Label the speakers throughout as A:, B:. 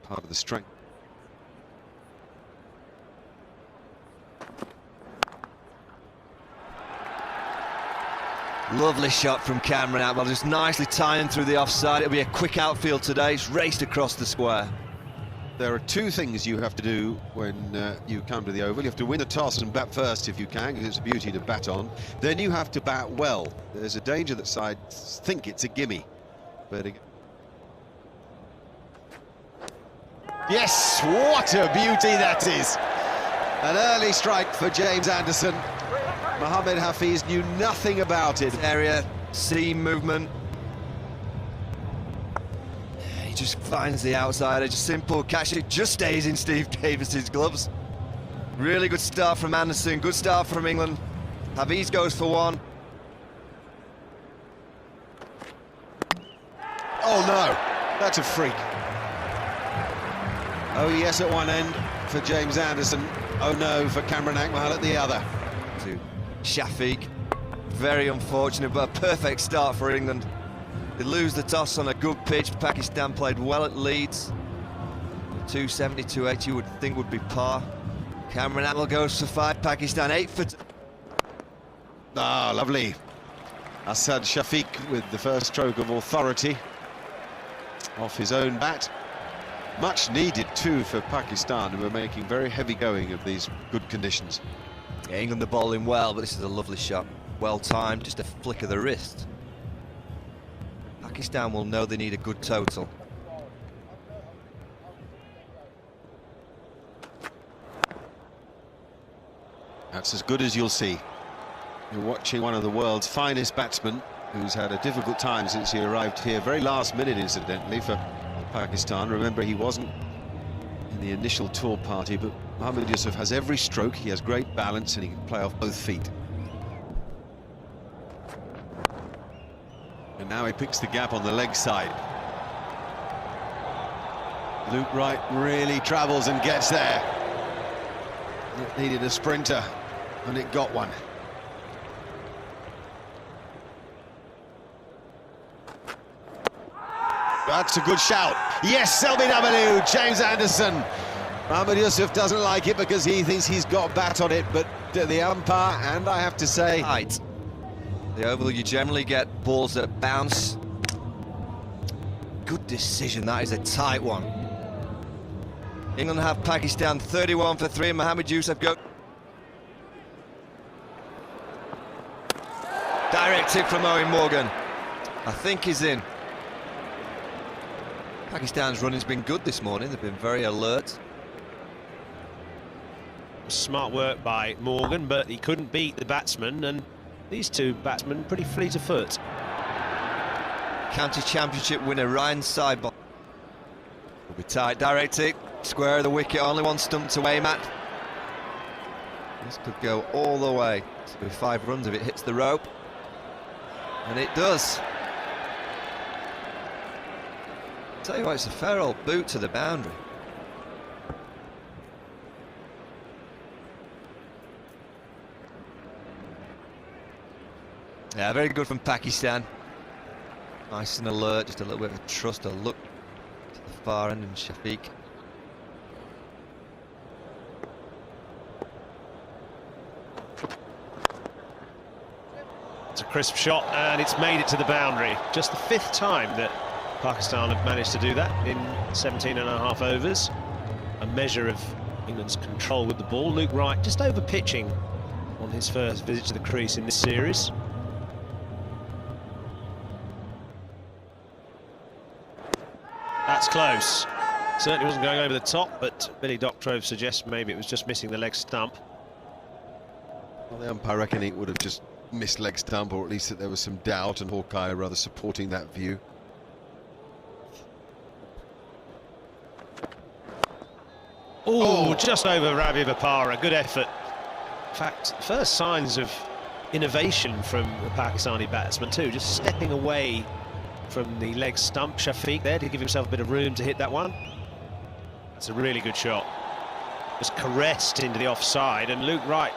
A: part of the strength.
B: Lovely shot from Cameron Atwell, just nicely tying through the offside. It'll be a quick outfield today. It's raced across the square.
A: There are two things you have to do when you come to the Oval. You have to win the toss and bat first if you can, because it's a beauty to bat on. Then you have to bat well. There's a danger that sides think it's a gimme. But yes, what a beauty that is! An early strike for James Anderson. Mohamed Hafiz knew nothing about it.
B: Area, seam movement. He just finds the outsider, just simple catch. It just stays in Steve Davis's gloves. Really good start from Anderson, good start from England. Hafiz goes for one.
A: Oh no, that's a freak. Oh yes at one end for James Anderson. Oh no for Cameron Atwell at the other.
B: To Shafiq, very unfortunate, but a perfect start for England. They lose the toss on a good pitch. Pakistan played well at Leeds. 270, 280 you would think would be par. Cameron Atwell goes for 5, Pakistan 8 for...
A: Ah, lovely. Asad Shafiq with the first stroke of authority off his own bat. Much needed too for Pakistan, who are making very heavy going of these good conditions.
B: Yeah, England are bowling well, but this is a lovely shot. Well timed, just a flick of the wrist. Pakistan will know they need a good total.
A: That's as good as you'll see. You're watching one of the world's finest batsmen, who's had a difficult time since he arrived here, very last minute incidentally for Pakistan. Remember, he wasn't in the initial tour party, but Mohammad Yusuf has every stroke, he has great balance, and he can play off both feet. And now he picks the gap on the leg side. Luke Wright really travels and gets there. It needed a sprinter, and it got one. That's a good shout. Yes, LBW, James Anderson. Mohammad Yusuf doesn't like it because he thinks he's got bat on it, but the umpire, and I have to say...
B: Right. The Oval, you generally get balls that bounce. Good decision, that is a tight one. England have Pakistan 31 for 3, and Mohammad Yusuf go... Direct hit from Owen Morgan. I think he's in. Pakistan's running's been good this morning, they've been very alert.
C: Smart work by Morgan, but he couldn't beat the batsman, and these two batsmen pretty fleet of foot.
B: County Championship winner Ryan Seibel will be tight. Direct hit, square of the wicket, only one stump to aim at. This could go all the way. This will be 5 runs if it hits the rope, and it does. Tell you what, it's a fair old boot to the boundary. Yeah, very good from Pakistan. Nice and alert, just a little bit of a trust, a look to the far end, and Shafiq.
C: It's a crisp shot, and it's made it to the boundary. Just the 5th time that Pakistan have managed to do that in 17.5 overs. A measure of England's control with the ball. Luke Wright just over pitching on his first visit to the crease in this series. That's close. Certainly wasn't going over the top, but Billy Doctrove suggests maybe it was just missing the leg stump.
A: Well, the umpire reckon it would have just missed leg stump, or at least that there was some doubt, and Hawkeye rather supporting that view.
C: Oh, just over Ravi Bopara. Good effort. In fact, first signs of innovation from the Pakistani batsman too, just stepping away from the leg stump. Shafiq there to give himself a bit of room to hit that one. It's a really good shot. Just caressed into the offside, and Luke Wright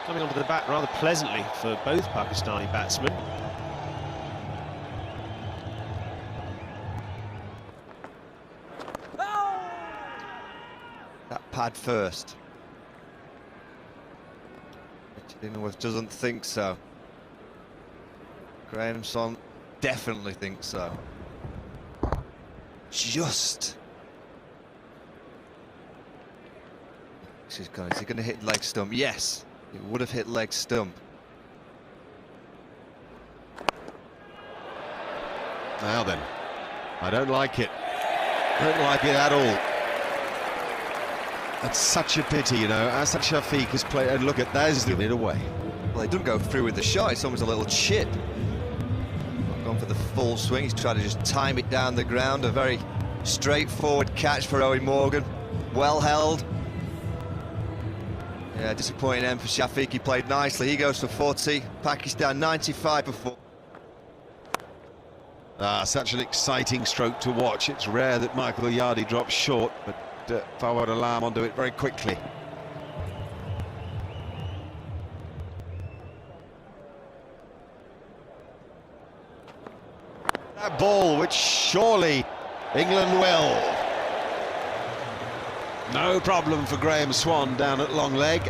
C: coming onto the bat rather pleasantly for both Pakistani batsmen.
B: that pad first. Richard doesn't think so. Graham Swan definitely thinks so. Just. Is he going to hit leg stump? Yes, it would have hit leg stump.
A: Now then, I don't like it. Don't like it at all. That's such a pity, you know. As Shafiq has played, and look at that, is giving it away.
B: Well, he doesn't go through with the shot. It's almost a little chip. Not gone for the full swing. He's trying to just time it down the ground. A very straightforward catch for Owen Morgan. Well held. Yeah, disappointing end for Shafiq. He played nicely. He goes for 40. Pakistan 95 before.
A: Such an exciting stroke to watch. It's rare that Michael Yardi drops short, but Fawad Alam onto it very quickly. That ball, which surely England will. No problem for Graham Swan down at long leg.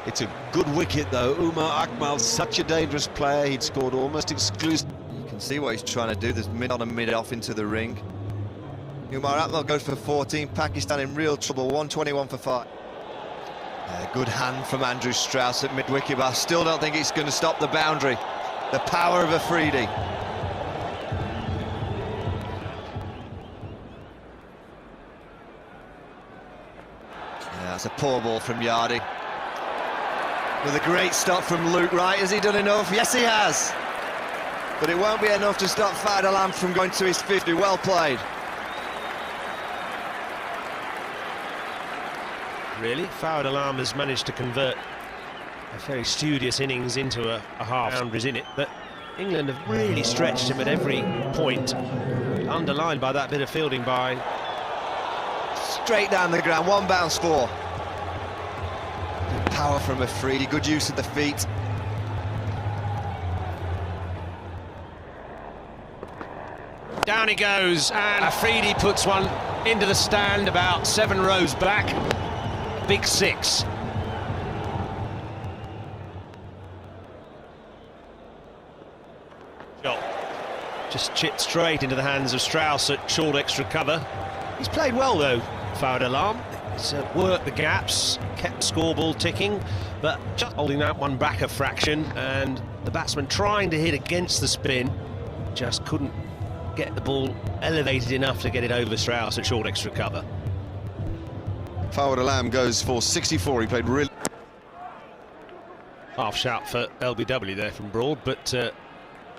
A: It's a good wicket though. Umar Akmal's such a dangerous player. He'd scored almost exclusively.
B: You can see what he's trying to do. There's mid on and mid off into the ring. Umar Akmal goes for 14. Pakistan in real trouble. 121 for 5. Good hand from Andrew Strauss at mid-wicket, but I still don't think it's going to stop the boundary. The power of Afridi. That's a poor ball from Yardi. With a great stop from Luke Wright. Has he done enough? Yes, he has. But it won't be enough to stop Fawad Alam from going to his 50. Well played.
C: Really? Fawad Alam has managed to convert a very studious innings into a half boundaries in it, but England have really stretched him at every point, underlined by that bit of fielding by...
B: Straight down the ground, one bounce four. Good power from Afridi, good use of the feet.
C: Down he goes, and Afridi puts one into the stand about 7 rows back. Big 6. Shot. Just chipped straight into the hands of Strauss at short extra cover. He's played well though, Fawad Alam. He's worked the gaps, kept the scoreboard ticking, but just holding that one back a fraction, and the batsman trying to hit against the spin, just couldn't get the ball elevated enough to get it over Strauss at short extra cover.
A: Fawad Alam goes for 64. He played really...
C: Half shout for LBW there from Broad, but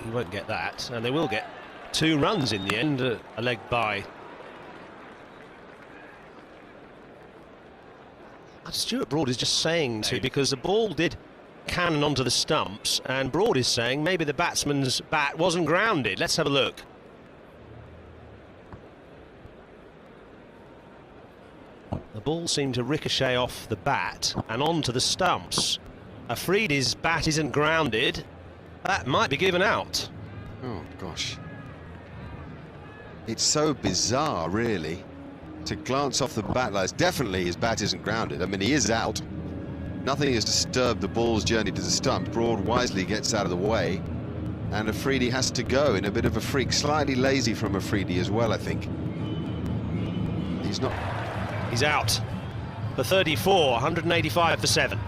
C: he won't get that, and they will get 2 runs in the end, a leg by. Stuart Broad is just saying to, because the ball did cannon onto the stumps, and Broad is saying maybe the batsman's bat wasn't grounded. Let's have a look. The ball seemed to ricochet off the bat and onto the stumps. Afridi's bat isn't grounded. That might be given out.
A: Oh, gosh. It's so bizarre, really, to glance off the bat. Like, definitely his bat isn't grounded. I mean, he is out. Nothing has disturbed the ball's journey to the stump. Broad wisely gets out of the way, and Afridi has to go in a bit of a freak. Slightly lazy from Afridi as well, I think. He's not...
C: He's out for 34, 185 for 7.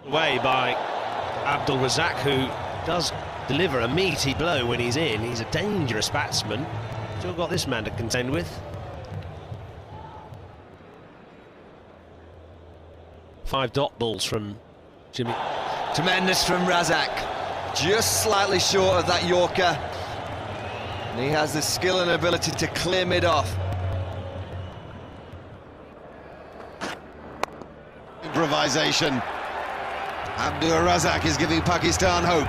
C: Away by Abdul Razak, who does deliver a meaty blow when he's in. He's a dangerous batsman. Still got this man to contend with. 5 dot balls from Jimmy.
B: Tremendous from Razak. Just slightly short of that Yorker. And he has the skill and ability to clear mid off.
A: Improvisation. Abdul Razak is giving Pakistan hope.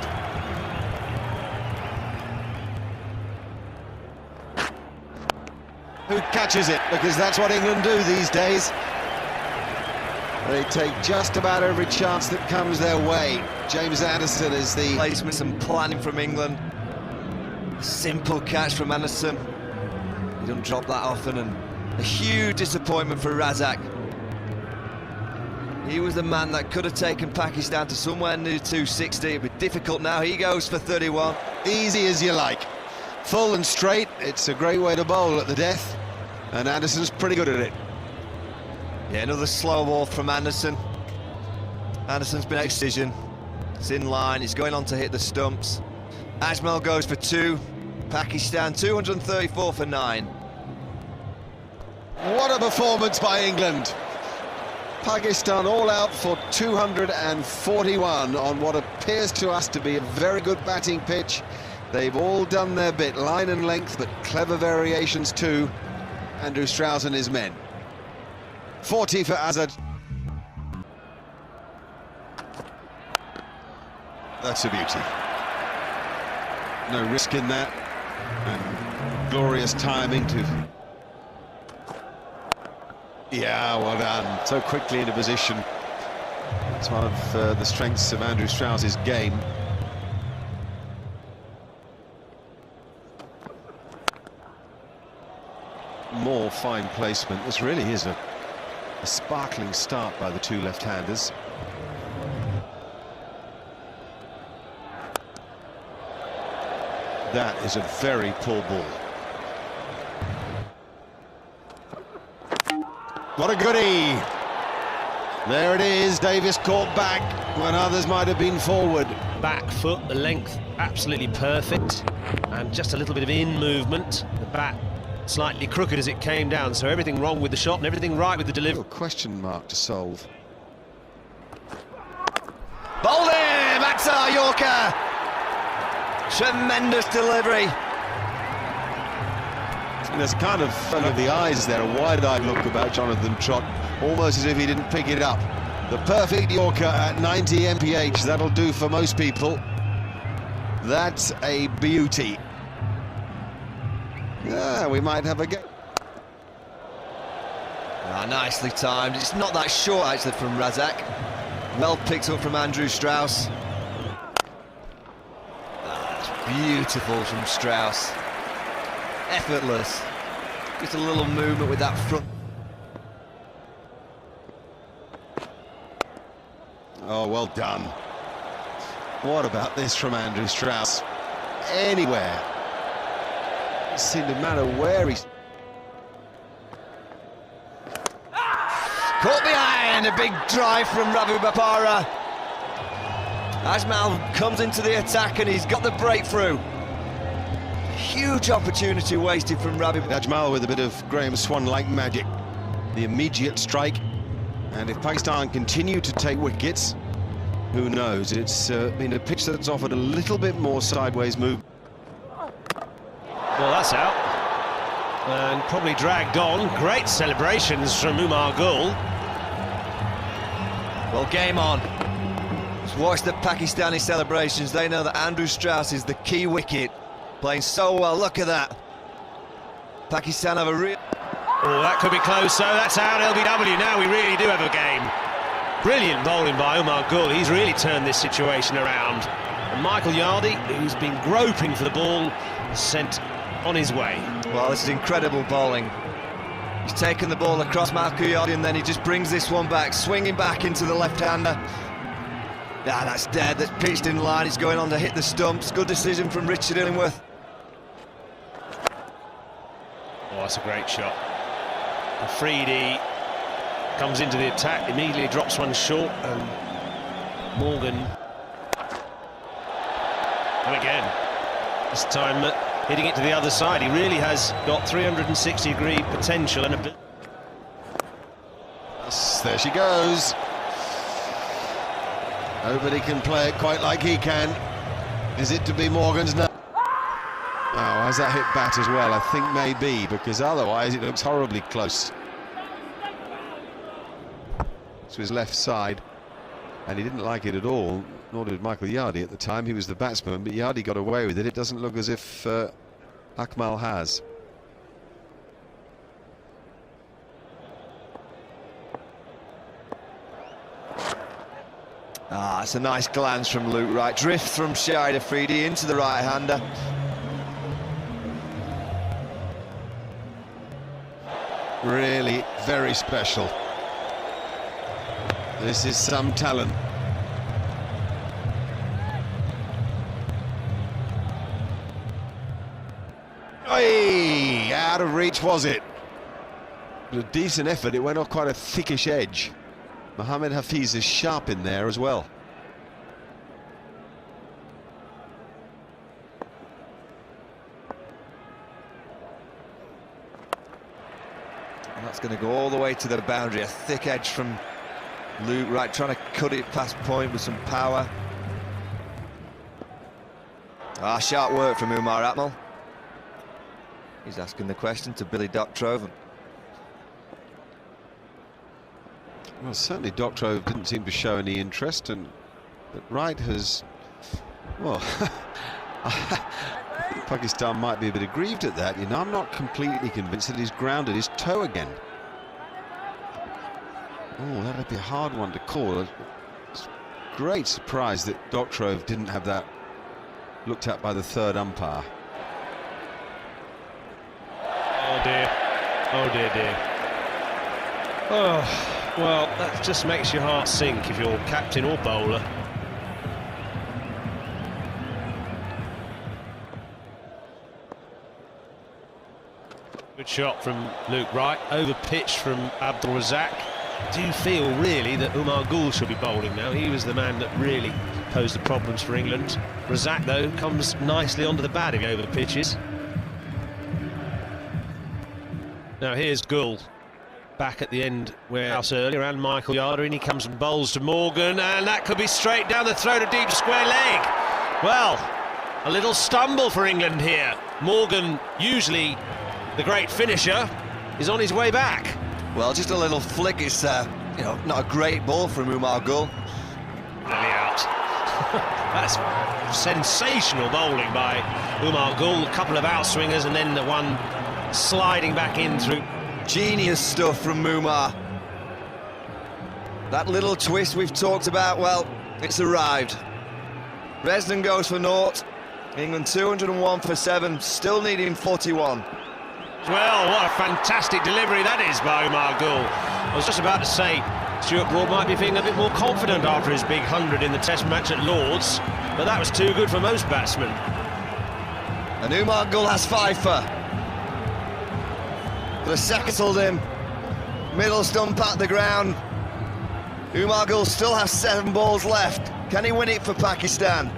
A: Who catches it? Because that's what England do these days. They take just about every chance that comes their way. James Anderson is the...
B: Placements and planning from England. Simple catch from Anderson. He doesn't drop that often, and a huge disappointment for Razak. He was the man that could have taken Pakistan to somewhere near 260. It'd be difficult now. He goes for 31.
A: Easy as you like. Full and straight. It's a great way to bowl at the death. And Anderson's pretty good at it.
B: Yeah, another slow ball from Anderson. Anderson's been decision. It's in line. He's going on to hit the stumps. Ajmal goes for 2. Pakistan 234 for 9.
A: What a performance by England. Pakistan all out for 241 on what appears to us to be a very good batting pitch. They've all done their bit, line and length, but clever variations too. Andrew Strauss and his men. 40 for Azad. That's a beauty. No risk in that. And glorious timing to... Yeah, well done. So quickly into position. It's one of the strengths of Andrew Strauss's game. More fine placement. This really is a sparkling start by the two left-handers. That is a very poor ball. What a goodie! There it is, Davis caught back when others might have been forward.
C: Back foot, the length absolutely perfect, and just a little bit of in movement. The bat slightly crooked as it came down, so everything wrong with the shot and everything right with the delivery.
A: Question mark to solve.
B: Bowled him! Axar Yorker! Tremendous delivery.
A: And there's kind of front of the eyes there, a wide-eyed look about Jonathan Trott, almost as if he didn't pick it up. The perfect Yorker at 90 mph, that'll do for most people. That's a beauty. Yeah, we might have a go.
B: Ah, nicely timed. It's not that short actually from Razak. Well picked up from Andrew Strauss. That's beautiful from Strauss. Effortless. Just a little movement with that front.
A: Oh, well done. What about this from Andrew Strauss? Anywhere. It seemed to matter where he's...
B: Caught behind, a big drive from Ravi Bapara. Ajmal comes into the attack and he's got the breakthrough. Huge opportunity wasted from Ravi.
A: Ajmal with a bit of Graham Swan-like magic. The immediate strike. And if Pakistan continue to take wickets, who knows? It's been a pitch that's offered a little bit more sideways move.
C: Well, that's out. And probably dragged on. Great celebrations from Umar Gul.
B: Well, game on. Just watch the Pakistani celebrations. They know that Andrew Strauss is the key wicket. Playing so well, look at that. Pakistan have a real...
C: Oh, that could be close, so that's out, LBW. Now we really do have a game. Brilliant bowling by Umar Gul. He's really turned this situation around. And Michael Yardy, who's been groping for the ball, is sent on his way.
B: Well, this is incredible bowling. He's taken the ball across Michael Yardy and then he just brings this one back, swinging back into the left-hander. Ah, that's dead, that's pitched in line. He's going on to hit the stumps. Good decision from Richard Illingworth.
C: Oh, that's a great shot. Afridi comes into the attack, immediately drops one short, and Morgan. And again, this time hitting it to the other side. He really has got 360-degree potential and a...
A: Yes, there she goes. Nobody can play it quite like he can. Is it to be Morgan's? No. Oh, has that hit bat as well? I think maybe, because otherwise it looks horribly close. To his left side, and he didn't like it at all, nor did Michael Yardy at the time. He was the batsman, but Yardy got away with it. It doesn't look as if Akmal has.
B: Ah, it's a nice glance from Luke Wright. Drift from Shahid Afridi into the right-hander.
A: Really very special. This is some talent. Hey, out of reach was it? But a decent effort. It went off quite a thickish edge. Mohamed Hafiz is sharp in there as well.
B: And that's going to go all the way to the boundary. A thick edge from Luke Wright, trying to cut it past point with some power. Ah, sharp work from Umar Atmal. He's asking the question to Billy Doctrove.
A: Well, certainly Doctrove didn't seem to show any interest, but Wright has, well, I think Pakistan might be a bit aggrieved at that. You know, I'm not completely convinced that he's grounded his toe again. Oh, that'd be a hard one to call. It's a great surprise that Doctrove didn't have that looked at by the third umpire.
C: Oh dear. Oh dear, dear. Oh. Well, that just makes your heart sink if you're captain or bowler. Good shot from Luke Wright, over pitch from Abdul Razak. Do you feel really that Umar Gul should be bowling now? He was the man that really posed the problems for England. Razak, though, comes nicely onto the batting over the pitches. Now here's Gul. Back at the end where else earlier, and Michael Yarder, and he comes and bowls to Morgan, and that could be straight down the throat of deep square leg. Well, a little stumble for England here. Morgan, usually the great finisher, is on his way back.
B: Well, just a little flick. It's you know, not a great ball from Umar Gul.
C: Nearly out. That's sensational bowling by Umar Gul. A couple of outswingers and then the one sliding back in through.
B: Genius stuff from Umar. That little twist we've talked about, well, it's arrived. Resden goes for naught. England 201 for 7, still needing 41.
C: Well, what a fantastic delivery that is by Umar Gul. I was just about to say, Stuart Broad might be feeling a bit more confident after his big 100 in the Test match at Lord's, but that was too good for most batsmen.
B: And Umar Gul has fifer. The settled him, middle stump at the ground. Umar Gul still has 7 balls left. Can he win it for Pakistan?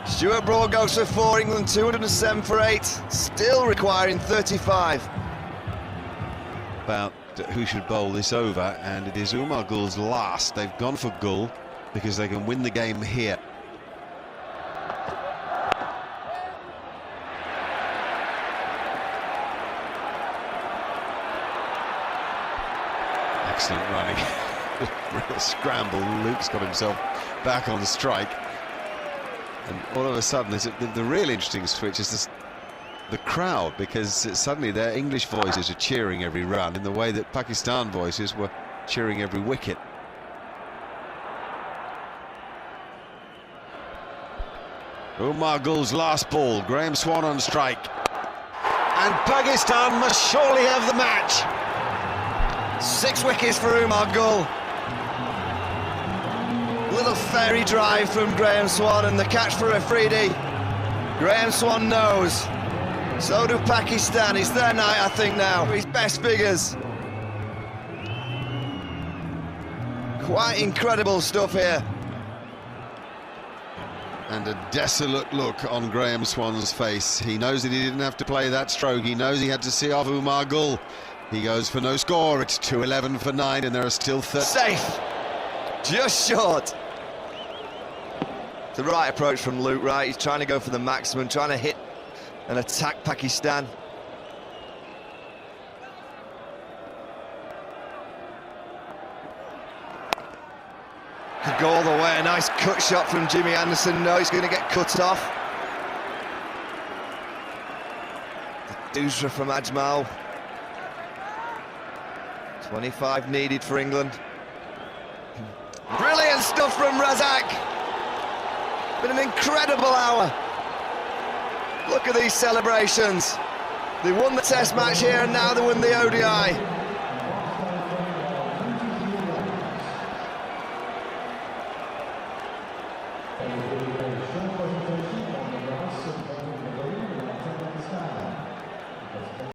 B: Stuart Broad goes for 4, England 207 for 8, still requiring 35.
A: About who should bowl this over, and it is Umar Gul's last. They've gone for Gul because they can win the game here. Excellent running. Real scramble. Luke's got himself back on the strike. And all of a sudden, the real interesting switch is this, the crowd, because suddenly their English voices are cheering every run in the way that Pakistan voices were cheering every wicket. Umar Gul's last ball, Graham Swan on strike. And Pakistan must surely have the match.
B: 6 wickets for Umar Gul. Little fairy drive from Graham Swan and the catch for Afridi. Graham Swan knows. So do Pakistan. It's their night, I think, now. His best figures. Quite incredible stuff here.
A: And a desolate look on Graham Swan's face. He knows that he didn't have to play that stroke. He knows he had to see off Umar Gul. He goes for no score. It's 211 for 9, and there are still 30.
B: Safe. Just short. The right approach from Luke Wright. He's trying to go for the maximum, trying to hit and attack Pakistan. Could go all the way. A nice cut shot from Jimmy Anderson. No, he's going to get cut off. The Doosra from Ajmal. 25 needed for England. Brilliant stuff from Razak. Been an incredible hour. Look at these celebrations. They won the Test match here and now they win the ODI.